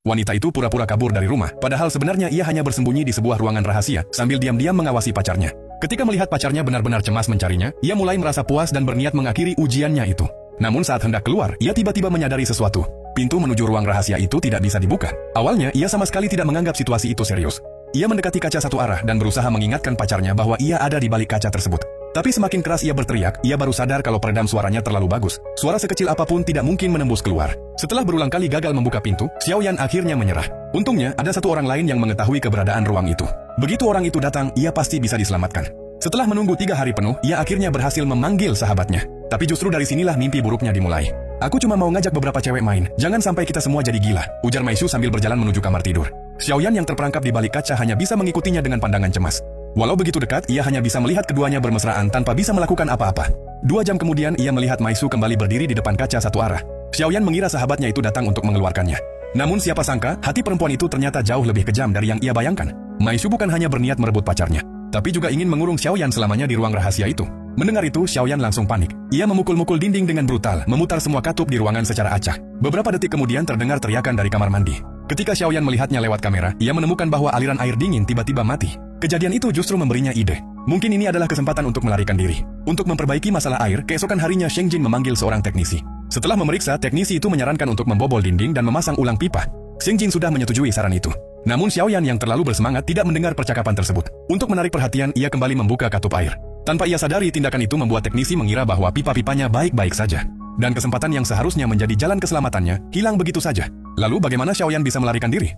Wanita itu pura-pura kabur dari rumah, padahal sebenarnya ia hanya bersembunyi di sebuah ruangan rahasia sambil diam-diam mengawasi pacarnya. Ketika melihat pacarnya benar-benar cemas mencarinya, ia mulai merasa puas dan berniat mengakhiri ujiannya itu. Namun saat hendak keluar, ia tiba-tiba menyadari sesuatu. Pintu menuju ruang rahasia itu tidak bisa dibuka. Awalnya, ia sama sekali tidak menganggap situasi itu serius. Ia mendekati kaca satu arah dan berusaha mengingatkan pacarnya bahwa ia ada di balik kaca tersebut. Tapi semakin keras ia berteriak, ia baru sadar kalau peredam suaranya terlalu bagus. Suara sekecil apapun tidak mungkin menembus keluar. Setelah berulang kali gagal membuka pintu, Xiaoyan akhirnya menyerah. Untungnya, ada satu orang lain yang mengetahui keberadaan ruang itu. Begitu orang itu datang, ia pasti bisa diselamatkan. Setelah menunggu 3 hari penuh, ia akhirnya berhasil memanggil sahabatnya. Tapi justru dari sinilah mimpi buruknya dimulai. Aku cuma mau ngajak beberapa cewek main, jangan sampai kita semua jadi gila, ujar Maishu sambil berjalan menuju kamar tidur. Xiaoyan yang terperangkap di balik kaca hanya bisa mengikutinya dengan pandangan cemas. Walau begitu dekat, ia hanya bisa melihat keduanya bermesraan tanpa bisa melakukan apa-apa. 2 jam kemudian, ia melihat Maishu kembali berdiri di depan kaca satu arah. Xiaoyan mengira sahabatnya itu datang untuk mengeluarkannya. Namun siapa sangka, hati perempuan itu ternyata jauh lebih kejam dari yang ia bayangkan. Maishu bukan hanya berniat merebut pacarnya, tapi juga ingin mengurung Xiaoyan selamanya di ruang rahasia itu. Mendengar itu, Xiaoyan langsung panik. Ia memukul-mukul dinding dengan brutal, memutar semua katup di ruangan secara acak. Beberapa detik kemudian terdengar teriakan dari kamar mandi. Ketika Xiaoyan melihatnya lewat kamera, ia menemukan bahwa aliran air dingin tiba-tiba mati. Kejadian itu justru memberinya ide. Mungkin ini adalah kesempatan untuk melarikan diri. Untuk memperbaiki masalah air, keesokan harinya Sheng Jin memanggil seorang teknisi. Setelah memeriksa, teknisi itu menyarankan untuk membobol dinding dan memasang ulang pipa. Sheng Jin sudah menyetujui saran itu. Namun Xiaoyan yang terlalu bersemangat tidak mendengar percakapan tersebut. Untuk menarik perhatian, ia kembali membuka katup air. Tanpa ia sadari, tindakan itu membuat teknisi mengira bahwa pipa-pipanya baik-baik saja. Dan kesempatan yang seharusnya menjadi jalan keselamatannya, hilang begitu saja. Lalu bagaimana Xiaoyan bisa melarikan diri?